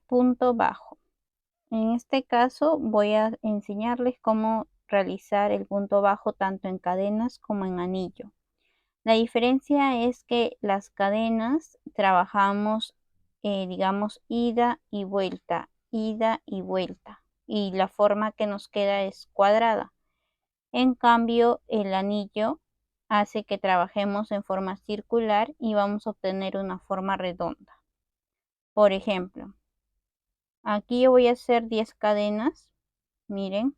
punto bajo. En este caso voy a enseñarles cómo realizar el punto bajo tanto en cadenas como en anillo. La diferencia es que las cadenas trabajamos, digamos, ida y vuelta, y la forma que nos queda es cuadrada. En cambio, el anillo hace que trabajemos en forma circular y vamos a obtener una forma redonda. Por ejemplo, aquí yo voy a hacer 10 cadenas. Miren,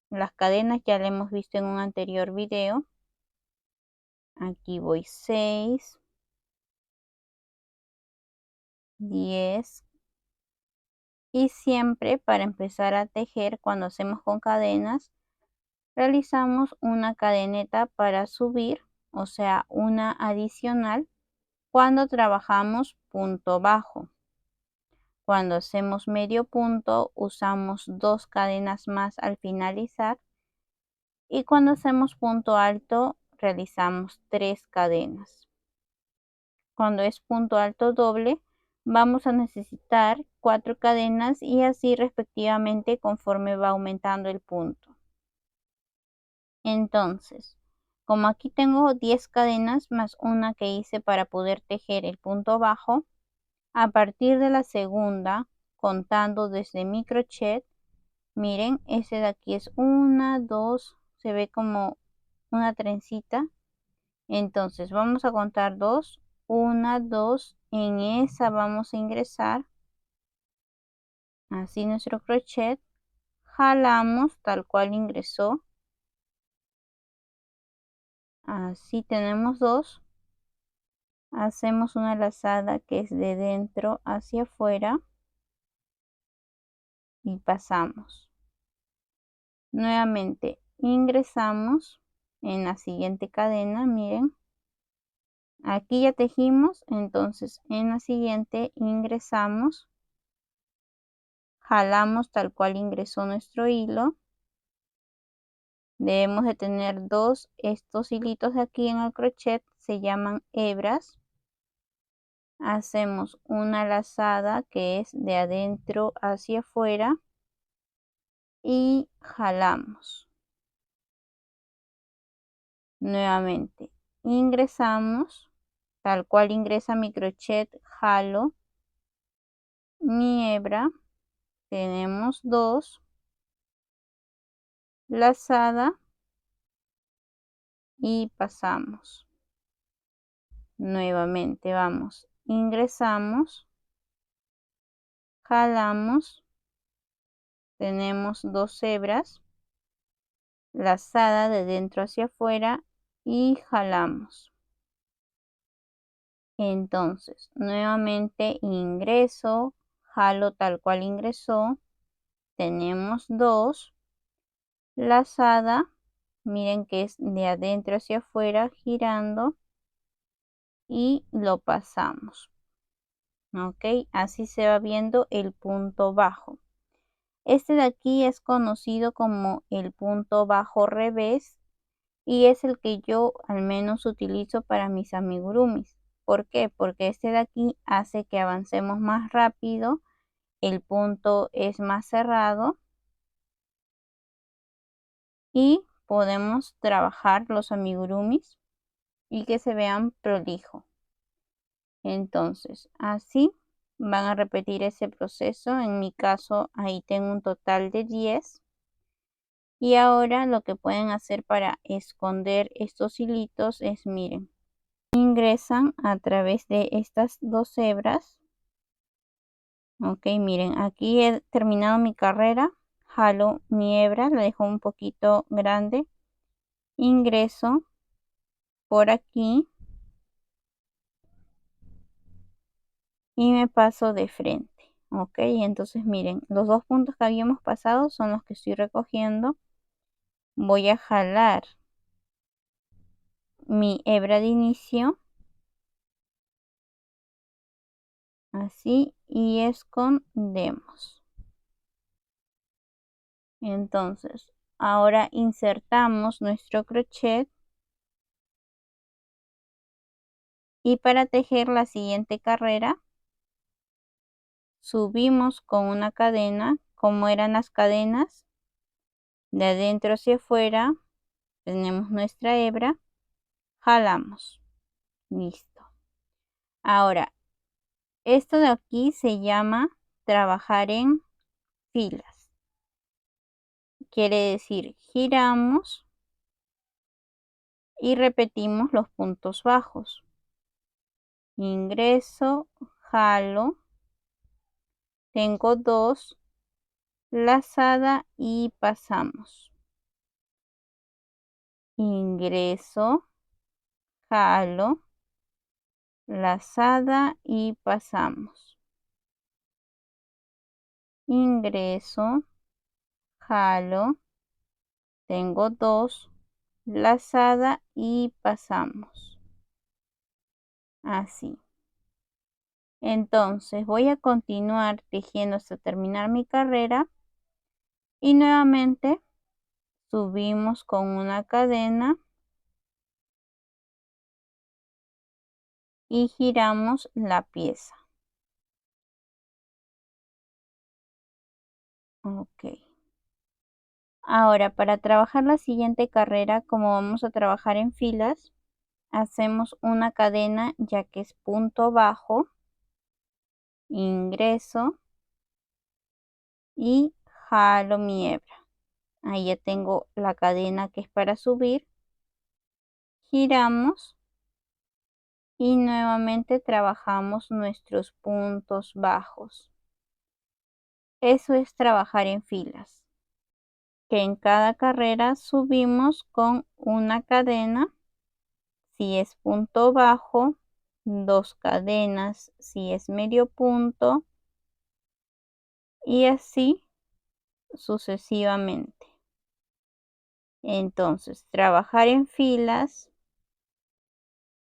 las cadenas ya las hemos visto en un anterior video. Aquí voy 6, 10. Y siempre para empezar a tejer, cuando hacemos con cadenas, realizamos una cadeneta para subir, o sea, una adicional cuando trabajamos punto bajo. Cuando hacemos medio punto, usamos 2 cadenas más al finalizar. Y cuando hacemos punto alto, realizamos 3 cadenas. Cuando es punto alto doble, vamos a necesitar 4 cadenas y así respectivamente conforme va aumentando el punto. Entonces, como aquí tengo 10 cadenas más una que hice para poder tejer el punto bajo, a partir de la segunda, contando desde mi crochet, miren, ese de aquí es 1, 2, se ve como una trencita. Entonces vamos a contar 2, 1, 2, en esa vamos a ingresar así nuestro crochet, jalamos tal cual ingresó, así tenemos 2, hacemos una lazada que es de dentro hacia afuera y pasamos. Nuevamente ingresamos en la siguiente cadena, miren, aquí ya tejimos, entonces en la siguiente ingresamos, jalamos tal cual ingresó nuestro hilo. Debemos de tener estos hilitos de aquí en el crochet, se llaman hebras. Hacemos una lazada que es de adentro hacia afuera y jalamos. Nuevamente ingresamos, tal cual ingresa mi crochet, jalo mi hebra, tenemos 2, lazada y pasamos. Nuevamente vamos, ingresamos, jalamos, tenemos 2 hebras, lazada de dentro hacia afuera y jalamos. Entonces nuevamente ingreso, jalo tal cual ingresó, tenemos 2, lazada, miren que es de adentro hacia afuera girando y lo pasamos. Ok, así se va viendo el punto bajo. Este de aquí es conocido como el punto bajo revés y es el que yo al menos utilizo para mis amigurumis. ¿Por qué? Porque este de aquí hace que avancemos más rápido, el punto es más cerrado y podemos trabajar los amigurumis y que se vean prolijo. Entonces, así van a repetir ese proceso. En mi caso, ahí tengo un total de 10. Y ahora lo que pueden hacer para esconder estos hilitos es, miren, ingresan a través de estas 2 hebras. Ok, miren, aquí he terminado mi carrera, jalo mi hebra, la dejo un poquito grande, ingreso por aquí y me paso de frente. Ok, entonces miren, los 2 puntos que habíamos pasado son los que estoy recogiendo. Voy a jalar mi hebra de inicio, así, y escondemos. Entonces, ahora insertamos nuestro crochet y para tejer la siguiente carrera subimos con una cadena, como eran las cadenas, de adentro hacia afuera, tenemos nuestra hebra, jalamos, listo. Ahora, esto de aquí se llama trabajar en filas. Quiere decir, giramos y repetimos los puntos bajos. Ingreso, jalo, tengo 2, lazada y pasamos. Ingreso, jalo, lazada y pasamos. Ingreso, jalo, tengo 2, lazada y pasamos. Así. Entonces voy a continuar tejiendo hasta terminar mi carrera y nuevamente subimos con una cadena y giramos la pieza. Ok. Ahora, para trabajar la siguiente carrera, como vamos a trabajar en filas, hacemos una cadena ya que es punto bajo, ingreso y jalo mi hebra. Ahí ya tengo la cadena que es para subir. Giramos y nuevamente trabajamos nuestros puntos bajos. Eso es trabajar en filas, que en cada carrera subimos con una cadena si es punto bajo, 2 cadenas si es medio punto y así sucesivamente. Entonces, trabajar en filas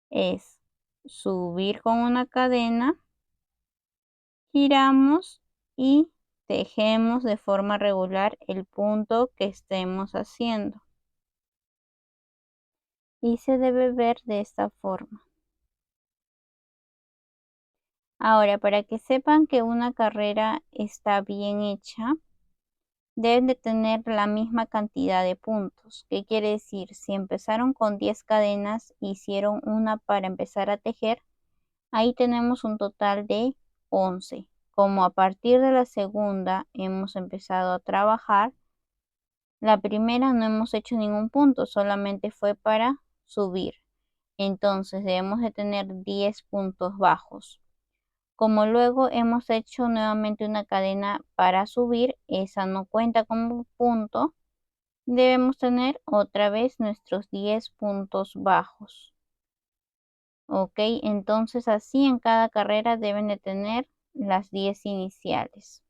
es subir con una cadena, giramos y tejemos de forma regular el punto que estemos haciendo. Y se debe ver de esta forma. Ahora, para que sepan que una carrera está bien hecha, deben de tener la misma cantidad de puntos. ¿Qué quiere decir? Si empezaron con 10 cadenas, hicieron una para empezar a tejer, ahí tenemos un total de 11. Como a partir de la segunda hemos empezado a trabajar, la primera no hemos hecho ningún punto, solamente fue para subir. Entonces debemos de tener 10 puntos bajos. Como luego hemos hecho nuevamente una cadena para subir, esa no cuenta como punto. Debemos tener otra vez nuestros 10 puntos bajos. Ok, entonces así en cada carrera deben de tener las 10 iniciales.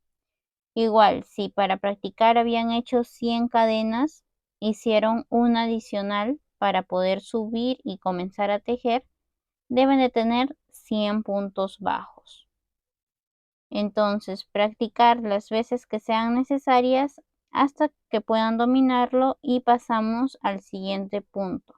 Igual, si para practicar habían hecho 100 cadenas, hicieron una adicional para poder subir y comenzar a tejer, deben de tener 100 puntos bajos. Entonces, practicar las veces que sean necesarias hasta que puedan dominarlo y pasamos al siguiente punto.